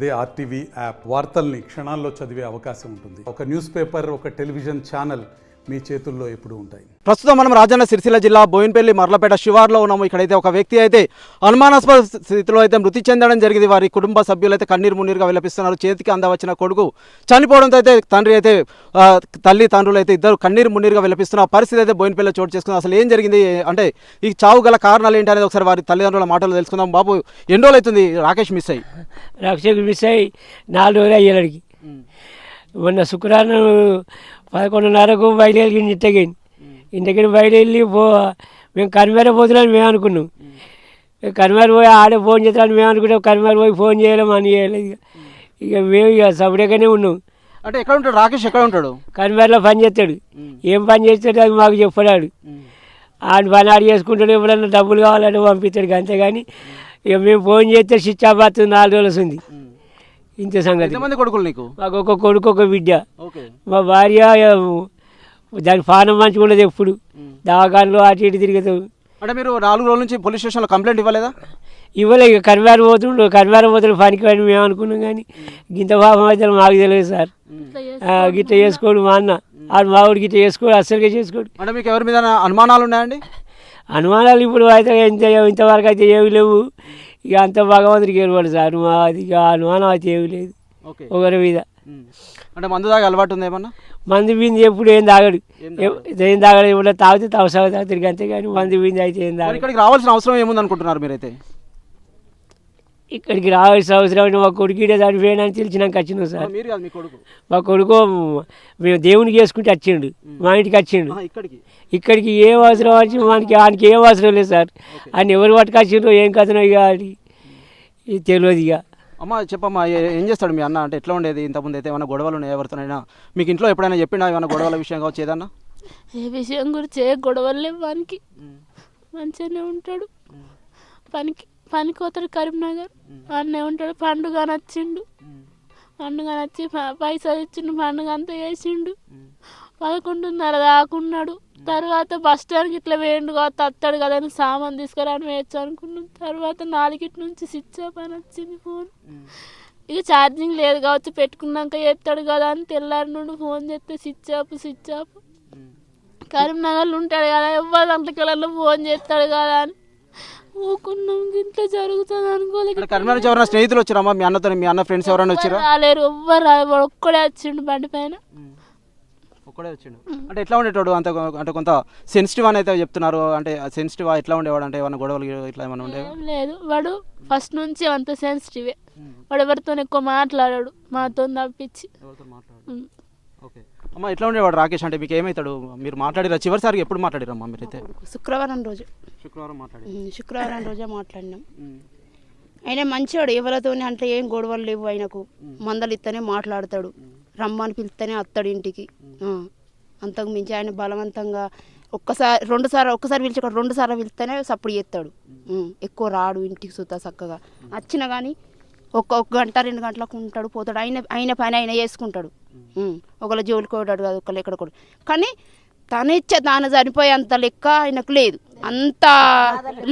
అదే RTV app వార్తల్ని క్షణాల్లో చదివే అవకాశం ఉంటుంది. ఒక న్యూస్ పేపర్, ఒక టెలివిజన్ ఛానల్ మీ చేతుల్లో ఎప్పుడూ ఉంటాయి. ప్రస్తుతం మనం రాజన్న సిరిసిల్ల జిల్లా బోయినపల్లి మర్లపేట శివార్లో ఉన్నాము. ఇక్కడైతే ఒక వ్యక్తి అయితే అనుమానాస్పద స్థితిలో అయితే మృతి చెందడం జరిగింది. వారి కుటుంబ సభ్యులు అయితే కన్నీరు మున్నీరుగా విలపిస్తున్నారు. చేతికి అందవచ్చిన కొడుకు చనిపోవడంతో అయితే తండ్రి అయితే తల్లి తండ్రులు అయితే ఇద్దరు కన్నీరు మున్నీరుగా విలపిస్తున్న పరిస్థితి అయితే బోయినపల్లిలో చోటు చేసుకుంది. అసలు ఏం జరిగింది అంటే ఈ చావు గల కారణాలు ఏంటి అనేది ఒకసారి వారి తల్లిదండ్రుల మాటలు తెలుసుకుందాం. బాబు, ఎన్ని రోజులు అవుతుంది రాకేష్ మిస్ అయ్యి? 4 రోజులు అయ్యేలాడికి మొన్న శుక్రవారం 11:30కు బయలుదేరి ఇంటికి బయలుదేరి మేము కనిమేర పోతున్నాను మేము అనుకున్నాం. కనిమేర పోయి ఆడే ఫోన్ చేస్తాను మేము అనుకుంటాం. కనిమేర పోయి ఫోన్ చేయలేము అని చేయలేదు. ఇక మేము ఇక సపరేట్గానే ఉన్నాం. అంటే ఎక్కడ ఉంటాడు రాకేష్? ఎక్కడ ఉంటాడు? కనిమేరలో పని చేస్తాడు. ఏం పని చేస్తాడు అది మాకు చెప్పడాడు. ఆయన పని ఆడు చేసుకుంటాడు. ఎప్పుడన్నా డబ్బులు కావాలంటే పంపిస్తాడు. అంతేగాని ఇక మేము ఫోన్ చేస్తే స్విచ్ ఆఫ్ అవుతుంది. 4 రోజులు వస్తుంది. ఇంత సంగతి. ఎంతమంది కొడుకులు నీకు? మాకు ఒక కొడుకు, ఒక బిడ్డ. మా భార్య దానికి పానం మంచిగా ఉండదు. ఎప్పుడు దవాఖానలో అటు ఇటు తిరుగుతాం. అంటే మీరు 4 రోజుల నుంచి పోలీస్ స్టేషన్లో కంప్లైంట్ ఇవ్వలేదా? ఇవ్వలే. ఇక కనివారం పోతుడు పనికి అని మేము అనుకున్నాం. కానీ గింత పాపం అయితే మాకు తెలియదు సార్. గిట్ట చేసుకోడు మా అన్న. మావుడు గిట్ట చేసుకోడు, అస్సలుగా చేసుకోడు. అంటే మీకు ఎవరి మీద అనుమానాలు ఉన్నాయండి? అనుమానాలు ఇప్పుడు అయితే ఇంతవరకు అయితే ఏమి లేవు. ఇక అంత భగవంతుడికి ఏర్పడు సార్. అది ఇక అనుమానం అయితే ఏమి లేదు ఒకరి మీద. అంటే మందు తాగే అలవాటు ఉంది ఏమన్నా? మందు బింది ఎప్పుడు ఏం తాగడు. ఎప్పుడో తాగితే తాగుతాడు. అంతేగాని మందు బింది అయితే ఏం తాగడు. ఇక్కడికి రావాల్సిన అవసరం ఏముంది అనుకుంటున్నారు మీరైతే? ఇక్కడికి రావాల్సిన అవసరం మా కొడుకు ఇడే చనిపోయాడని తెలిసినాక వచ్చినాం సార్. మా కొడుకు మేము దేవునికి చేసుకుంటే వచ్చిండు. మా ఇంటికి వచ్చిండు. ఇక్కడికి ఏం అవసరం వచ్చి ఆయనకి ఏం అవసరం లేదు సార్. ఆయన ఎవరు పట్టుకొచ్చిండ్రో ఏం కథనో ఇక అది తెలియదు. ఇక అమ్మ చెప్పమ్మా, ఏం చేస్తాడు మీ అన్న? అంటే ఎట్లా ఉండేది ఇంతకుముందు? అయితే ఏమైనా గొడవలు ఉన్నాయి ఎవరితోనైనా? మీకు ఇంట్లో ఎప్పుడైనా చెప్పినా ఏమైనా గొడవల విషయం కావచ్చు ఏదన్నా? ఏ విషయం గురించి ఏ గొడవలు లేవు. వానికి మంచిగానే ఉంటాడు. పనికి పోతాడు కరీంనగర్. అన్నే ఉంటాడు. పండుగ నచ్చిండు. పండుగ నచ్చి పైసలు ఇచ్చిండు. పండుగ అంతా వేసిండు. 11:30 దాకున్నాడు. తర్వాత బస్ స్టాండ్కి ఇట్లా వేయండు కదా, తత్తాడు కదా అని సామాన్ తీసుకురాని వేయచ్చు అనుకున్నాం. తర్వాత 4 నుంచి స్విచ్ ఆఫ్ అని వచ్చింది ఫోన్. ఇక ఛార్జింగ్ లేదు కావచ్చు, పెట్టుకున్నాక చేస్తాడు కదా అని తెల్లారి నుండి ఫోన్ చేస్తే స్విచ్ ఆఫ్. కరీంనగర్లో ఉంటాడు కదా, ఎవరి దాంట్లోకి ఫోన్ చేస్తాడు కదా అని ఊకున్నాం. ఇంట్లో జరుగుతుంది అనుకోలేదు. కరీంనగర్ ఎవరైనా స్నేహితులు వచ్చారమ్మా మీ అన్నతో? మీ అన్న ఫ్రెండ్స్ ఎవరైనా వచ్చారా? రాలేరు. ఎవ్వరు ఒక్కడే వచ్చిండు బండి పైన. ఒక్కడే వచ్చిండు. అంటే ఎట్లా ఉండేటోడు? అంటే కొంత సెన్సిటివ్ అని అయితే చెప్తున్నారు. అంటే సెన్సిటివ్ ఎట్లా ఉండేవాడు? అంటే ఏమైనా గొడవలు ఇట్లా ఏమైనా ఉండేవా? లేదు, వాడు ఫస్ట్ నుంచి అంత సెన్సిటివే. వాడు ఎవరితో ఎక్కువ మాట్లాడాడు, మాతో తప్పించి. ఓకే అమ్మ, ఎట్లా ఉండేవాడు రాకేష్? అంటే మీకు ఏమవుతాడు? మీరు మాట్లాడిరా చివరిసారి ఎప్పుడు మాట్లాడిరమ్మా మీరైతే? శుక్రవారం రోజే మాట్లాడినాం. ఆయన మంచివాడు. ఎవరితో అంటే ఏం గొడవలు లేవు ఆయనకు. మందలు ఇస్తేనే మాట్లాడతాడు. రమ్మని పిలిస్తేనే వస్తాడు ఇంటికి. అంతకు మించి ఆయన బలవంతంగా ఒక్కసారి పిలిచి 2 సార్లు పిలిస్తేనే సప్పుడు చేస్తాడు. ఎక్కువ రాడు ఇంటికి సుతా చక్కగా. వచ్చినా కానీ ఒక గంట 2 గంటలకు ఉంటాడు, పోతాడు. ఆయన పని ఆయన చేసుకుంటాడు. ఒకళ్ళ జోలికి పోతాడు కాదు, ఒకళ్ళు ఎక్కడ కూడా. కానీ తాను చనిపోయేంత లెక్క ఆయనకు లేదు. అంత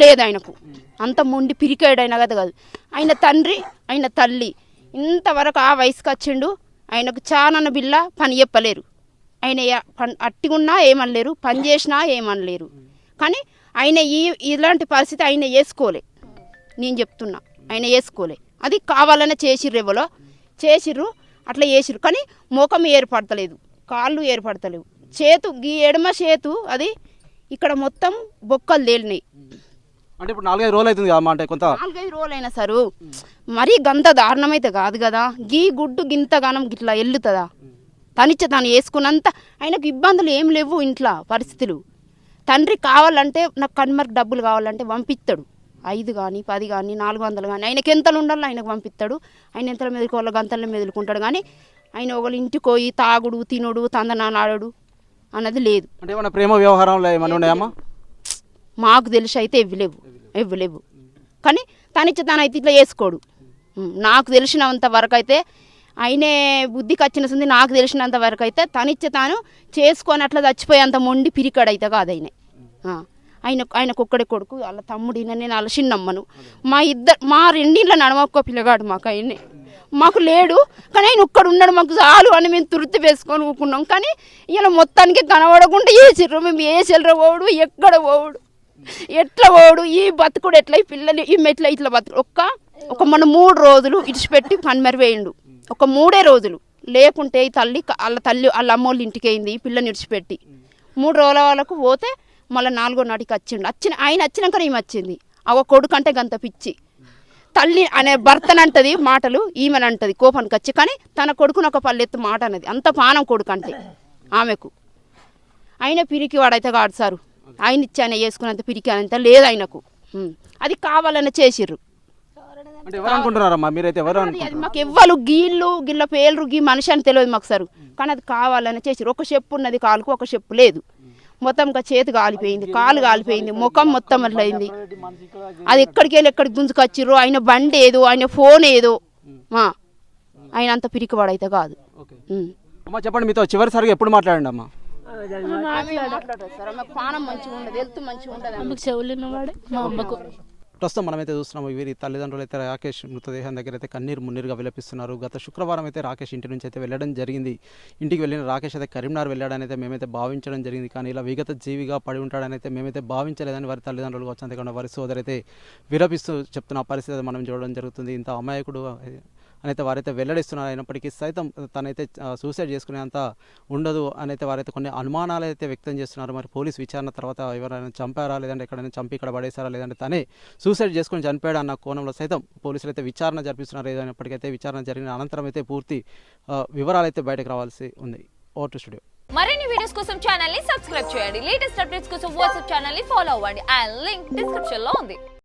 లేదు ఆయనకు. అంత మొండి పిరికాడు ఆయన కదా కాదు. ఆయన తండ్రి, ఆయన తల్లి ఇంతవరకు ఆ వయసుకి వచ్చిండు. ఆయనకు చానన్న బిల్ల పని చెప్పలేరు. ఆయన అట్టిగున్నా ఏమనలేరు, పని చేసినా ఏమనలేరు. కానీ ఆయన ఇలాంటి పరిస్థితి ఆయన వేసుకోలే. నేను చెప్తున్నా, ఆయన వేసుకోలే. అది కావాలనే చేసిర్రు అట్లా చేసిర్రు. కానీ ముఖం ఏర్పడతలేదు, కాళ్ళు ఏర్పడతలేవు. ఈ ఎడమ చేతు అది ఇక్కడ మొత్తం బొక్కలు తేలినాయి. అంటే ఇప్పుడు 4-5 రోజులు అవుతుంది అమ్మా. అంటే కొంత 4-5 రోజులు అయినా సరు మరీ గంత దారుణమైతే కాదు కదా. గీ గుడ్డు గింతగానం గిట్లా వెళ్ళుతుందా? తాను వేసుకున్నంత ఆయనకు ఇబ్బందులు ఏం లేవు ఇంట్లో పరిస్థితులు. తండ్రి కావాలంటే నాకు కన్మర్కి డబ్బులు కావాలంటే పంపిస్తాడు. 5 కానీ 10 కానీ 400 కానీ ఆయనకి ఎంతలు ఉండాలో ఆయనకు పంపిస్తాడు. ఆయన ఎంతల మెదులుకోవాలో గంతల్లో మెదులుకుంటాడు. కానీ ఆయన ఒకళ్ళు ఇంటికి పోయి తాగుడు తినుడు తందనాడు అన్నది లేదు. అంటే ఏమన్నా ప్రేమ వ్యవహారంలో ఏమన్నా ఉన్నాయమ్మా? మాకు తెలిసి అయితే ఇవ్వలేవు. కానీ తానైతే ఇట్లా వేసుకోడు. నాకు తెలిసినంత వరకు అయితే ఆయనే బుద్ధికి వచ్చినది. నాకు తెలిసినంత వరకు అయితే తాను చేసుకొని అట్లా చచ్చిపోయేంత మొండి పిరికాడైతే కాదు ఆయనకు ఒక్కడే కొడుకు. వాళ్ళ తమ్ముడిన నేను వాళ్ళ చిన్నమ్మను. మా రెండిళ్ళ నడమ ఒక్క పిల్లగాడు మాకు. ఆయనే మాకు లేడు, కానీ ఆయన ఒక్కడు ఉన్నాడు మాకు చాలు అని మేము తుర్తి వేసుకొని ఊకున్నాం. కానీ ఇలా మొత్తానికి కనబడకుండా వేసిర్రు. మేము ఏ చెల్లర పోవుడు, ఎక్కడ పోవుడు, ఎట్లా పోవుడు, ఈ బతుకుడు ఎట్లా, ఈ పిల్లలు ఈ మెట్ల ఇట్లా బతుకుడు. ఒక మన 3 రోజులు ఇడిచిపెట్టి కన్మరి వేయండు, ఒక 3 రోజులు. లేకుంటే ఈ వాళ్ళ అమ్మోళ్ళ ఇంటికి అయింది ఈ పిల్లని ఇడిచిపెట్టి. 3 రోజుల వాళ్ళకు పోతే మళ్ళీ 4వ నాటికి వచ్చిండు. ఆయన వచ్చినాక ఈమె వచ్చింది. అవ కొడుకు అంటే గంత పిచ్చి. తల్లి అనే భర్తనంటది మాటలు, ఈమెనంటది కోపానికి వచ్చి. కానీ తన కొడుకుని ఒక పల్లెత్తు మాట అనేది, అంత పానం కొడుకు అంటే ఆమెకు. ఆయన పిరికి వాడైతే కాదు సారు, ఆయన ఇచ్చి ఆయన వేసుకున్నంత పిరికి అంత లేదు ఆయనకు. అది కావాలని చేసిర్రు. అంటే ఎవరు అనుకుంటున్నారమ్మా మీరైతే? ఎవరు అది మాకు ఎవ్వరు గిళ్ళ పేర్లు గీ మనిషి అని తెలియదు మాకు సారు. కానీ అది కావాలని చేసిర్రు. ఒక చెప్పు ఉన్నది కాలుకు, ఒక చెప్పు లేదు. మొత్తంగా చేతి కాలిపోయింది, కాలు కాలిపోయింది, ముఖం మొత్తం అట్లయింది. అది ఎక్కడికి వెళ్ళి ఎక్కడికి గుంజుకొచ్చిర్రు. ఆయన బండి ఏదో, ఆయన ఫోన్ ఏదో. ఆయన అంత పిరికివాడైతే కాదు. అమ్మా చెప్పండి, మీతో చివరిసారిగా ఎప్పుడు మాట్లాడండి అమ్మా? పానం మంచిగా ఉండదు, హెల్త్ మంచిగా ఉండదు. చెవులున్నవాడే మా అమ్మకు. ప్రస్తుతం మనమైతే చూస్తున్నాము వీరి తల్లిదండ్రులు అయితే రాకేష్ మృతదేహం దగ్గర అయితే కన్నీరు మున్నీరుగా విలపిస్తున్నారు. గత శుక్రవారం అయితే రాకేష్ ఇంటి నుంచి అయితే వెళ్ళడం జరిగింది. ఇంటికి వెళ్ళిన రాకేష్ అయితే కరీంనగర్ వెళ్ళాడని అయితే మేమైతే భావించడం జరిగింది. కానీ ఇలా విగత జీవిగా పడి ఉంటాడని అయితే మేమైతే భావించలేదని వారి తల్లిదండ్రులు వచ్చి, అంతేకాకుండా వారి సోదరు అయితే విలపిస్తూ చెప్తున్న పరిస్థితి మనం చూడడం జరుగుతుంది. ఇంత అమాయకుడు అని అయితే వారైతే వెల్లడిస్తున్నారు. అయినప్పటికీ సైతం తనైతే సూసైడ్ చేసుకునేంత ఉండదు అని అయితే వారైతే కొన్ని అనుమానాలు అయితే వ్యక్తం చేస్తున్నారు. మరి పోలీస్ విచారణ తర్వాత ఎవరైనా చంపారా, లేదంటే ఎక్కడైనా చంపి ఇక్కడ పడేశారా, లేదంటే తనే సూసైడ్ చేసుకుని చనిపోయాడు అన్న కోణంలో సైతం పోలీసులు అయితే విచారణ జరిపిస్తున్నారు. ఏదైనప్పటికైతే విచారణ జరిగిన అనంతరం అయితే పూర్తి వివరాలు అయితే బయటకు రావాల్సి ఉంది. Over to studio. మరిన్ని వీడియోస్ కోసం ఛానల్ ని సబ్స్క్రైబ్ చేయండి. లేటెస్ట్ అప్డేట్స్ కోసం వాట్సాప్ ఛానల్ ని ఫాలో అవ్వండి. ఆ లింక్ డిస్క్రిప్షన్ లో ఉంది.